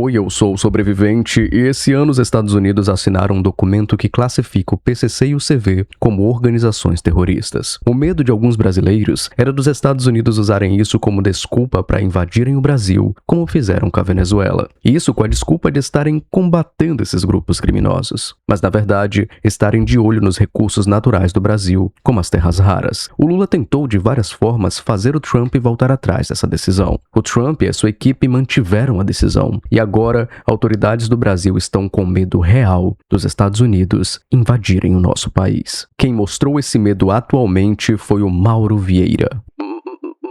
Oi, eu sou o Sobrevivente e esse ano os Estados Unidos assinaram um documento que classifica o PCC e o CV como organizações terroristas. O medo de alguns brasileiros era dos Estados Unidos usarem isso como desculpa para invadirem o Brasil, como fizeram com a Venezuela. Isso com a desculpa de estarem combatendo esses grupos criminosos. Mas, na verdade, estarem de olho nos recursos naturais do Brasil, como as terras raras. O Lula tentou de várias formas fazer o Trump voltar atrás dessa decisão. O Trump e a sua equipe mantiveram a decisão. E agora, autoridades do Brasil estão com medo real dos Estados Unidos invadirem o nosso país. Quem mostrou esse medo atualmente foi o Mauro Vieira.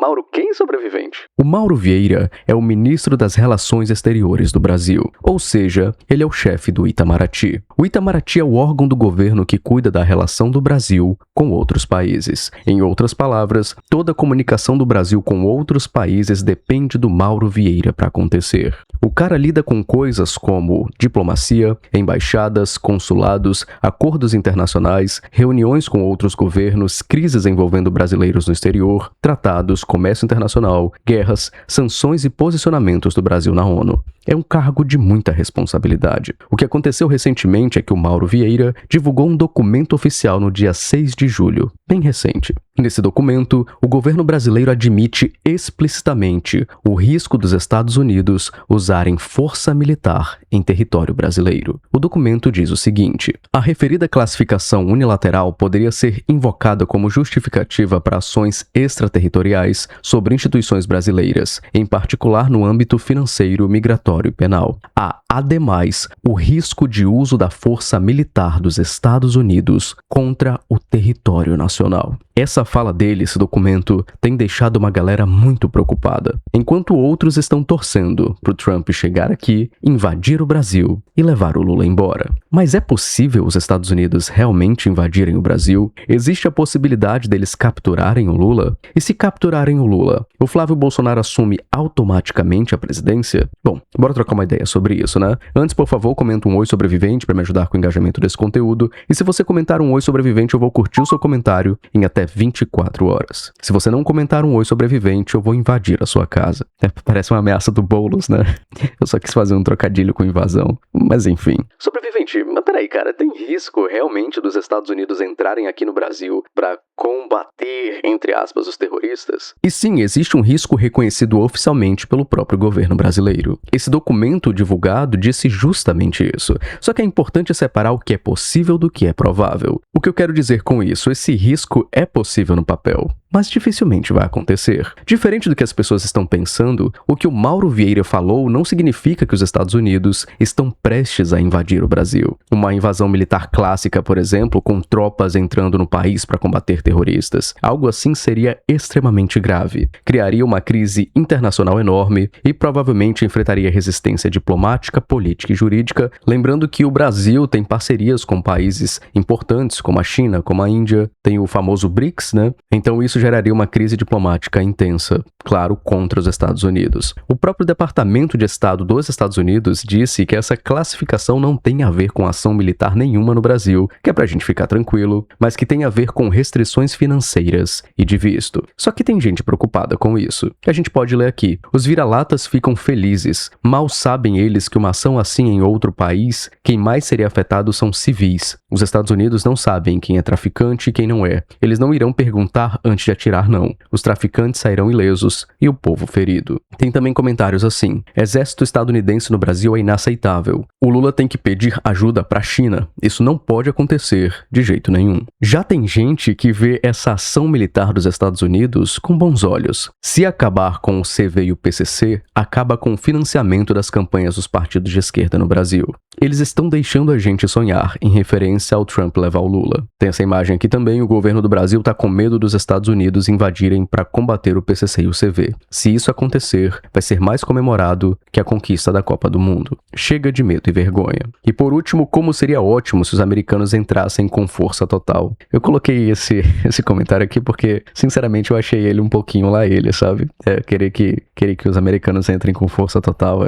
Mauro quem, Sobrevivente? O Mauro Vieira é o ministro das Relações Exteriores do Brasil, ou seja, ele é o chefe do Itamaraty. O Itamaraty é o órgão do governo que cuida da relação do Brasil com outros países. Em outras palavras, toda a comunicação do Brasil com outros países depende do Mauro Vieira para acontecer. O cara lida com coisas como diplomacia, embaixadas, consulados, acordos internacionais, reuniões com outros governos, crises envolvendo brasileiros no exterior, tratados, comércio internacional, guerras, sanções e posicionamentos do Brasil na ONU. É um cargo de muita responsabilidade. O que aconteceu recentemente é que o Mauro Vieira divulgou um documento oficial no dia 6 de julho, bem recente. Nesse documento, o governo brasileiro admite explicitamente o risco dos Estados Unidos usarem força militar em território brasileiro. O documento diz o seguinte: a referida classificação unilateral poderia ser invocada como justificativa para ações extraterritoriais sobre instituições brasileiras, em particular no âmbito financeiro, migratório e penal. Há, ademais, o risco de uso da força militar dos Estados Unidos contra o território nacional. Essa fala dele, esse documento, tem deixado uma galera muito preocupada, enquanto outros estão torcendo para o Trump chegar aqui, invadir o Brasil e levar o Lula embora. Mas é possível os Estados Unidos realmente invadirem o Brasil? Existe a possibilidade deles capturarem o Lula? E se capturarem o Lula, o Flávio Bolsonaro assume automaticamente a presidência? Bom, bora trocar uma ideia sobre isso, né? Antes, por favor, comenta um oi sobrevivente para me ajudar com o engajamento desse conteúdo. E se você comentar um oi sobrevivente, eu vou curtir o seu comentário em até 24 horas. Se você não comentar um oi sobrevivente, eu vou invadir a sua casa. Parece uma ameaça do Boulos, né? Eu só quis fazer um trocadilho com invasão. Mas enfim. Sobrevivente, mas peraí, cara, tem risco realmente dos Estados Unidos entrarem aqui no Brasil pra combater, entre aspas, os terroristas? E sim, existe um risco reconhecido oficialmente pelo próprio governo brasileiro. Esse documento divulgado disse justamente isso. Só que é importante separar o que é possível do que é provável. O que eu quero dizer com isso? Esse risco é possível no papel, mas dificilmente vai acontecer. Diferente do que as pessoas estão pensando, o que o Mauro Vieira falou não significa que os Estados Unidos estão prestes a invadir o Brasil. Uma invasão militar clássica, por exemplo, com tropas entrando no país para combater terroristas. Algo assim seria extremamente grave. Criaria uma crise internacional enorme e provavelmente enfrentaria resistência diplomática, política e jurídica, lembrando que o Brasil tem parcerias com países importantes como a China, como a Índia, tem o famoso BRICS, né? Então isso geraria uma crise diplomática intensa, claro, contra os Estados Unidos. O próprio Departamento de Estado dos Estados Unidos disse que essa classificação não tem a ver com ação militar nenhuma no Brasil, que é pra gente ficar tranquilo, mas que tem a ver com restrições financeiras e de visto. Só que tem gente preocupada com isso. A gente pode ler aqui. Os vira-latas ficam felizes. Mal sabem eles que uma ação assim em outro país, quem mais seria afetado são civis. Os Estados Unidos não sabem quem é traficante e quem não é. Eles não irão perguntar antes de atirar, não. Os traficantes sairão ilesos e o povo ferido. Tem também comentários assim: exército estadunidense no Brasil é inaceitável. O Lula tem que pedir ajuda para a China. Isso não pode acontecer de jeito nenhum. Já tem gente que vê essa ação militar dos Estados Unidos com bons olhos. Se acabar com o CV e o PCC, acaba com o financiamento das campanhas dos partidos de esquerda no Brasil. Eles estão deixando a gente sonhar, em referência ao Trump levar o Lula. Tem essa imagem aqui também, o governo do Brasil tá com medo dos Estados Unidos invadirem para combater o PCC e o CV. Se isso acontecer, vai ser mais comemorado que a conquista da Copa do Mundo. chega de medo e vergonha. E por último, como seria ótimo se os americanos entrassem com força total. Eu coloquei esse comentário aqui porque, sinceramente, eu achei ele um pouquinho lá ele, sabe? Querer que os americanos entrem com força total.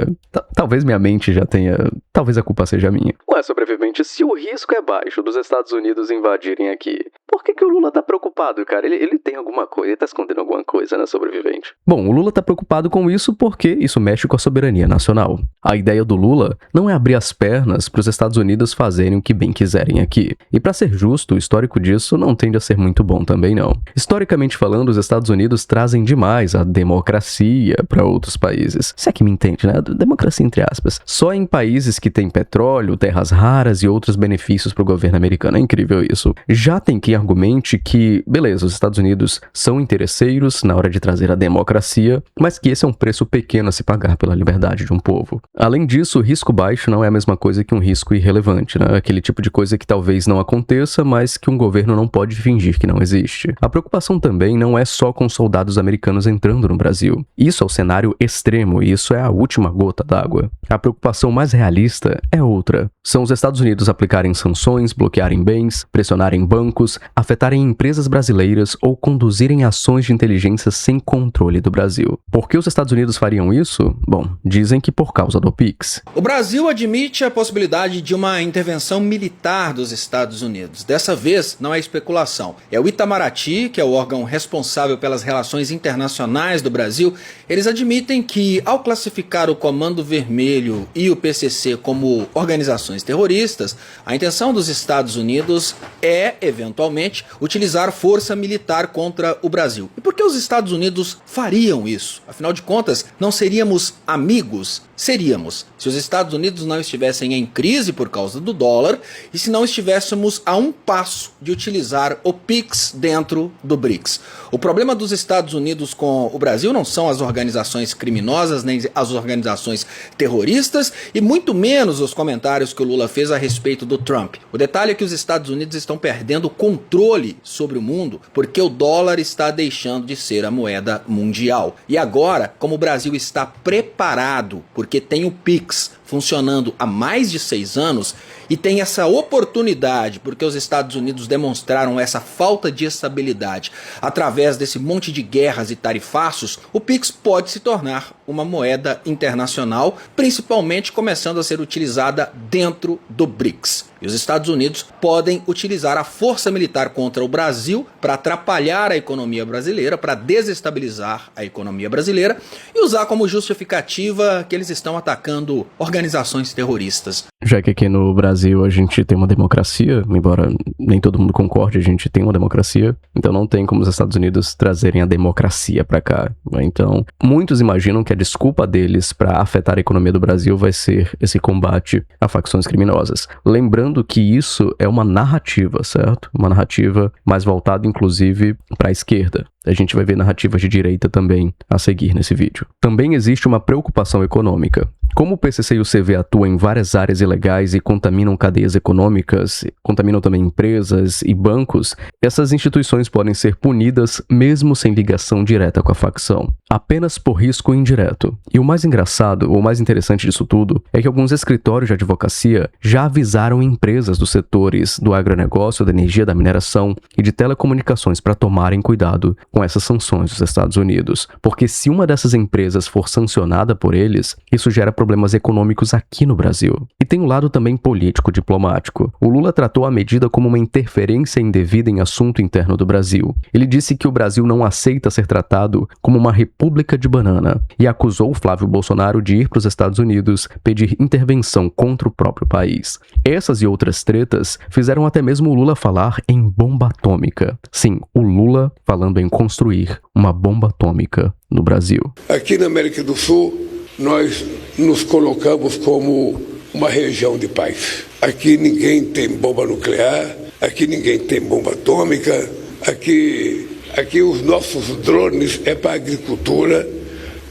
Talvez minha mente já tenha... Talvez a culpa seja minha. Ué, sobrevivente, se o risco é baixo dos Estados Unidos invadirem aqui, por que o Lula tá preocupado, cara? Ele tem alguma coisa, ele tá escondendo alguma coisa, né, sobrevivente? Bom, o Lula tá preocupado com isso porque isso mexe com a soberania nacional. A ideia do Lula não é abrir as pernas para os Estados Unidos fazerem o que bem quiserem aqui. E para ser justo, o histórico disso não tende a ser muito bom também não. Historicamente falando, os Estados Unidos trazem demais a democracia para outros países. Se é que me entende, né? Democracia entre aspas. Só em países que têm petróleo, terras raras e outros benefícios para o governo americano. É incrível isso. Já tem quem argumente que, beleza, os Estados Unidos são interesseiros na hora de trazer a democracia, mas que esse é um preço pequeno a se pagar pela liberdade de um povo. Além disso, o risco baixo não é a mesma coisa que um risco irrelevante, né? Aquele tipo de coisa que talvez não aconteça, mas que um governo não pode fingir que não existe. A preocupação também não é só com soldados americanos entrando no Brasil. Isso é o cenário extremo e isso é a última gota d'água. A preocupação mais realista é outra. São os Estados Unidos aplicarem sanções, bloquearem bens, pressionarem bancos, afetarem empresas brasileiras ou conduzirem ações de inteligência sem controle do Brasil. Por que os Estados Unidos fariam isso? Bom, dizem que por causa do PIX. O Brasil admite a possibilidade de uma intervenção militar dos Estados Unidos. Dessa vez, não é especulação. É o Itamaraty, que é o órgão responsável pelas relações internacionais do Brasil. Eles admitem que, ao classificar o Comando Vermelho e o PCC como organizações terroristas, a intenção dos Estados Unidos é, eventualmente, utilizar força militar contra o Brasil. E por que os Estados Unidos fariam isso? Afinal de contas, não seríamos amigos? Seríamos, se os Estados Unidos não estivessem em crise por causa do dólar e se não estivéssemos a um passo de utilizar o PIX dentro do BRICS. O problema dos Estados Unidos com o Brasil não são as organizações criminosas, nem as organizações terroristas e muito menos os comentários que o Lula fez a respeito do Trump. O detalhe é que os Estados Unidos estão perdendo o controle sobre o mundo porque o dólar está deixando de ser a moeda mundial. E agora, como o Brasil está preparado, porque tem o PIX funcionando há mais de 6 anos e tem essa oportunidade, porque os Estados Unidos demonstraram essa falta de estabilidade através desse monte de guerras e tarifaços, o PIX pode se tornar uma moeda internacional, principalmente começando a ser utilizada dentro do BRICS. E os Estados Unidos podem utilizar a força militar contra o Brasil para atrapalhar a economia brasileira, para desestabilizar a economia brasileira e usar como justificativa que eles estão atacando organizações terroristas. Já que aqui no Brasil a gente tem uma democracia, embora nem todo mundo concorde, a gente tem uma democracia, então não tem como os Estados Unidos trazerem a democracia para cá. Então, muitos imaginam que a desculpa deles para afetar a economia do Brasil vai ser esse combate a facções criminosas. Lembrando que isso é uma narrativa, certo? Uma narrativa mais voltada, inclusive, para a esquerda. A gente vai ver narrativas de direita também a seguir nesse vídeo. Também existe uma preocupação econômica. Como o PCC e o CV atuam em várias áreas ilegais e contaminam cadeias econômicas, contaminam também empresas e bancos, essas instituições podem ser punidas mesmo sem ligação direta com a facção, apenas por risco indireto. E o mais engraçado, ou o mais interessante disso tudo, é que alguns escritórios de advocacia já avisaram empresas dos setores do agronegócio, da energia, da mineração e de telecomunicações para tomarem cuidado com essas sanções dos Estados Unidos, porque se uma dessas empresas for sancionada por eles, isso gera problemas econômicos aqui no Brasil. E tem um lado também político-diplomático. O Lula tratou a medida como uma interferência indevida em assunto interno do Brasil. Ele disse que o Brasil não aceita ser tratado como uma república de banana e acusou Flávio Bolsonaro de ir para os Estados Unidos pedir intervenção contra o próprio país. Essas e outras tretas fizeram até mesmo o Lula falar em bomba atômica. Sim, o Lula falando em construir uma bomba atômica no Brasil. Aqui na América do Sul, nós nos colocamos como uma região de paz. Aqui ninguém tem bomba nuclear, aqui ninguém tem bomba atômica, aqui os nossos drones é para agricultura,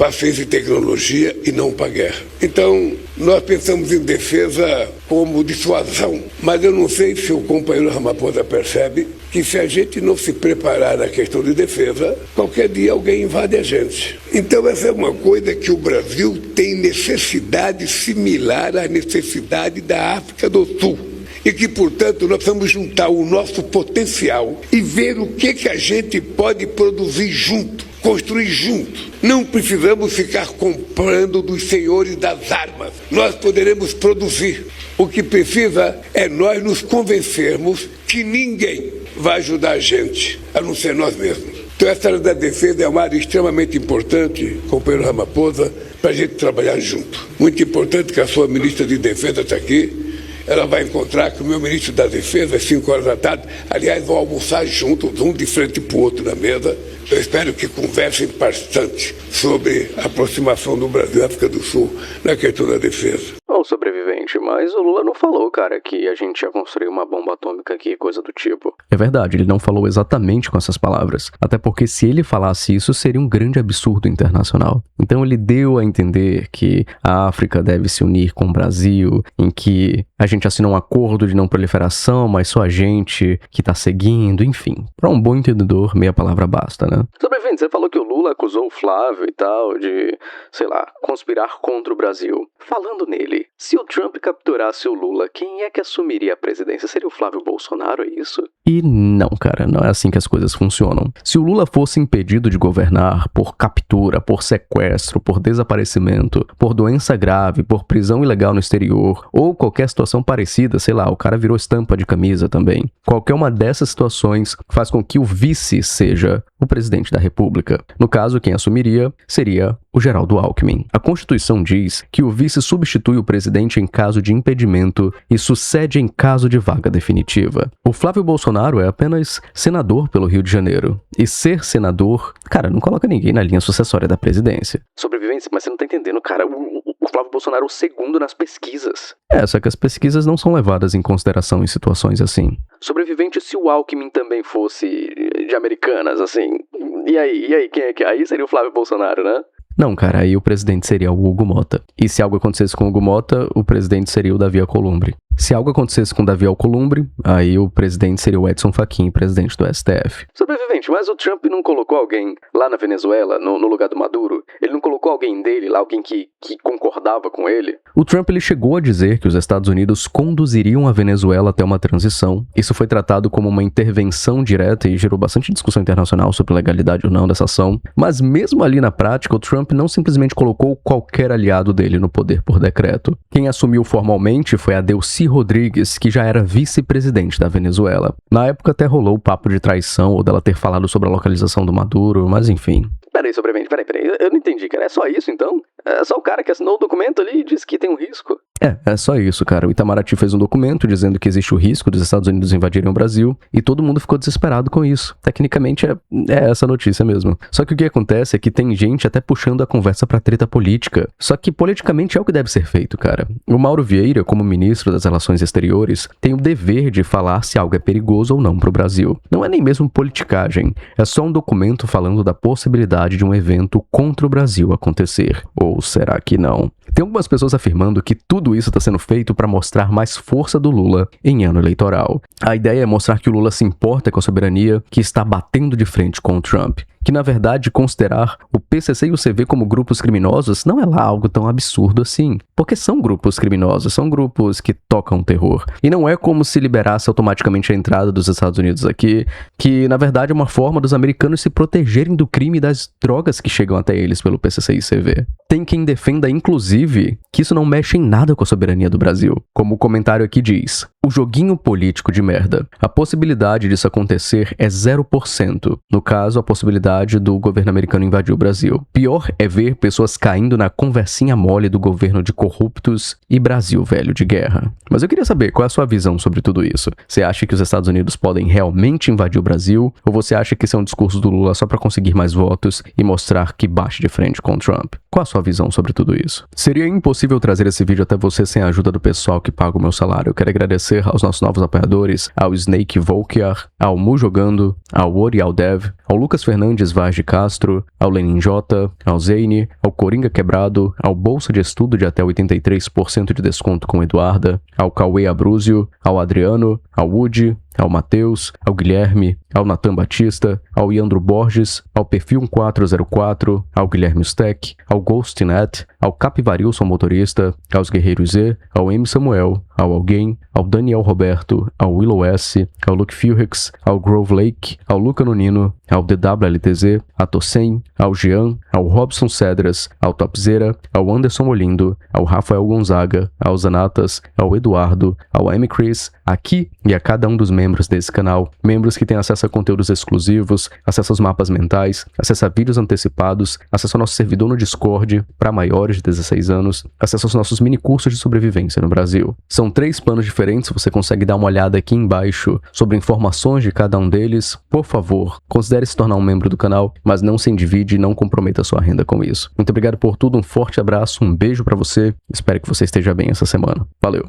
para ciência e tecnologia e não para guerra. Então, nós pensamos em defesa como dissuasão, mas eu não sei se o companheiro Ramaphosa percebe que se a gente não se preparar na questão de defesa, qualquer dia alguém invade a gente. Então essa é uma coisa que o Brasil tem necessidade similar à necessidade da África do Sul. E que, portanto, nós precisamos juntar o nosso potencial e ver o que a gente pode produzir junto, construir junto. Não precisamos ficar comprando dos senhores das armas. Nós poderemos produzir. O que precisa é nós nos convencermos que ninguém vai ajudar a gente, a não ser nós mesmos. Então essa área da defesa é uma área extremamente importante, companheiro Ramaphosa, para a gente trabalhar junto. Muito importante que a sua ministra de Defesa está aqui. Ela vai encontrar com o meu ministro da Defesa às 5 horas da tarde. Aliás, vão almoçar juntos, um de frente para o outro na mesa. Eu espero que conversem bastante sobre a aproximação do Brasil e África do Sul na questão da defesa. Ô, sobrevivente, mas o Lula não falou, cara, que a gente ia construir uma bomba atômica aqui, coisa do tipo. É verdade, ele não falou exatamente com essas palavras. Até porque se ele falasse isso, seria um grande absurdo internacional. Então ele deu a entender que a África deve se unir com o Brasil, em que a gente assinou um acordo de não proliferação, mas só a gente que tá seguindo, enfim. Para um bom entendedor, meia palavra basta, né? Sobrevivente, você falou que o Lula acusou o Flávio e tal de, sei lá, conspirar contra o Brasil. Falando nele, se o Trump capturasse o Lula, quem é que assumiria a presidência? Seria o Flávio Bolsonaro, é isso? E não, cara, não é assim que as coisas funcionam. Se o Lula fosse impedido de governar por captura, por sequestro, por desaparecimento, por doença grave, por prisão ilegal no exterior, ou qualquer situação parecida, sei lá, o cara virou estampa de camisa também. Qualquer uma dessas situações faz com que o vice seja o presidente da República. No caso, quem assumiria seria o Geraldo Alckmin. A Constituição diz que o vice substitui o presidente em caso de impedimento e sucede em caso de vaga definitiva. O Flávio Bolsonaro é apenas senador pelo Rio de Janeiro. E ser senador, cara, não coloca ninguém na linha sucessória da presidência. Sobrevivência, mas você não tá entendendo, cara. O Flávio Bolsonaro é o segundo nas pesquisas. Só que as pesquisas não são levadas em consideração em situações assim. Sobrevivente, se o Alckmin também fosse de Americanas, assim, e aí, quem é que... Aí seria o Flávio Bolsonaro, né? Não, cara, aí o presidente seria o Hugo Mota. E se algo acontecesse com o Hugo Mota, o presidente seria o Davi Alcolumbre. Se algo acontecesse com o Davi Alcolumbre, aí o presidente seria o Edson Fachin, presidente do STF. Sobrevivente, mas o Trump não colocou alguém lá na Venezuela, no lugar do Maduro? Ele não colocou alguém dele lá, alguém que concordava com ele? O Trump ele chegou a dizer que os Estados Unidos conduziriam a Venezuela até uma transição. Isso foi tratado como uma intervenção direta e gerou bastante discussão internacional sobre legalidade ou não dessa ação. Mas mesmo ali na prática, o Trump não simplesmente colocou qualquer aliado dele no poder por decreto. Quem assumiu formalmente foi a Delcy Rodrigues, que já era vice-presidente da Venezuela. Na época até rolou o papo de traição ou dela ter falado sobre a localização do Maduro, mas enfim. Peraí, sobrevivente, peraí. Eu não entendi, cara. É só isso, então? É só o cara que assinou o documento ali e disse que tem um risco? É só isso, cara. O Itamaraty fez um documento dizendo que existe o risco dos Estados Unidos invadirem o Brasil e todo mundo ficou desesperado com isso. Tecnicamente é essa notícia mesmo. Só que o que acontece é que tem gente até puxando a conversa pra treta política. Só que politicamente é o que deve ser feito, cara. O Mauro Vieira, como ministro das Relações Exteriores, tem o dever de falar se algo é perigoso ou não pro Brasil. Não é nem mesmo politicagem. É só um documento falando da possibilidade de um evento contra o Brasil acontecer. Ou será que não? Tem algumas pessoas afirmando que tudo isso está sendo feito para mostrar mais força do Lula em ano eleitoral. A ideia é mostrar que o Lula se importa com a soberania, que está batendo de frente com o Trump. Que, na verdade, considerar o PCC e o CV como grupos criminosos não é lá algo tão absurdo assim. Porque são grupos criminosos, são grupos que tocam terror. E não é como se liberasse automaticamente a entrada dos Estados Unidos aqui, que, na verdade, é uma forma dos americanos se protegerem do crime e das drogas que chegam até eles pelo PCC e CV. Tem quem defenda, inclusive, que isso não mexe em nada com a soberania do Brasil. Como o comentário aqui diz, o joguinho político de merda. A possibilidade disso acontecer é 0%. No caso, a possibilidade do governo americano invadir o Brasil. Pior é ver pessoas caindo na conversinha mole do governo de corruptos e Brasil velho de guerra. Mas eu queria saber qual é a sua visão sobre tudo isso. Você acha que os Estados Unidos podem realmente invadir o Brasil? Ou você acha que isso é um discurso do Lula só para conseguir mais votos e mostrar que bate de frente com o Trump? Qual a sua visão sobre tudo isso? Seria impossível trazer esse vídeo até você sem a ajuda do pessoal que que pago o meu salário. Eu quero agradecer aos nossos novos apoiadores, ao Snake Volkiar, ao Mu Jogando, ao Orial Dev, ao Lucas Fernandes Vaz de Castro, ao Lenin J, ao Zane, ao Coringa Quebrado, ao Bolsa de Estudo de até 83% de desconto com Eduarda, ao Cauê Abruzio, ao Adriano, ao Woody, ao Matheus, ao Guilherme, ao Natan Batista, ao Iandro Borges, ao Perfil 1404, ao Guilherme Steck, ao Ghostnet, ao Capivarilson Motorista, aos Guerreiros Z, ao M. Samuel, ao Alguém, ao Daniel Roberto, ao Willow S, ao Luke Fulrix, ao Grove Lake, ao Luca Nonino, ao DWLTZ, a Tossen, ao Jean, ao Robson Cedras, ao Topzera, ao Anderson Molindo, ao Rafael Gonzaga, ao Zanatas, ao Eduardo, ao M. Chris, aqui e a cada um dos membros desse canal, membros que têm acesso a conteúdos exclusivos, acesso aos mapas mentais, acesso a vídeos antecipados, acesso ao nosso servidor no Discord para maiores de 16 anos, acesso aos nossos mini cursos de sobrevivência no Brasil. São 3 planos diferentes, você consegue dar uma olhada aqui embaixo sobre informações de cada um deles. Por favor, considere se tornar um membro do canal, mas não se endivide e não comprometa sua renda com isso. Muito obrigado por tudo, um forte abraço, um beijo para você, espero que você esteja bem essa semana. Valeu!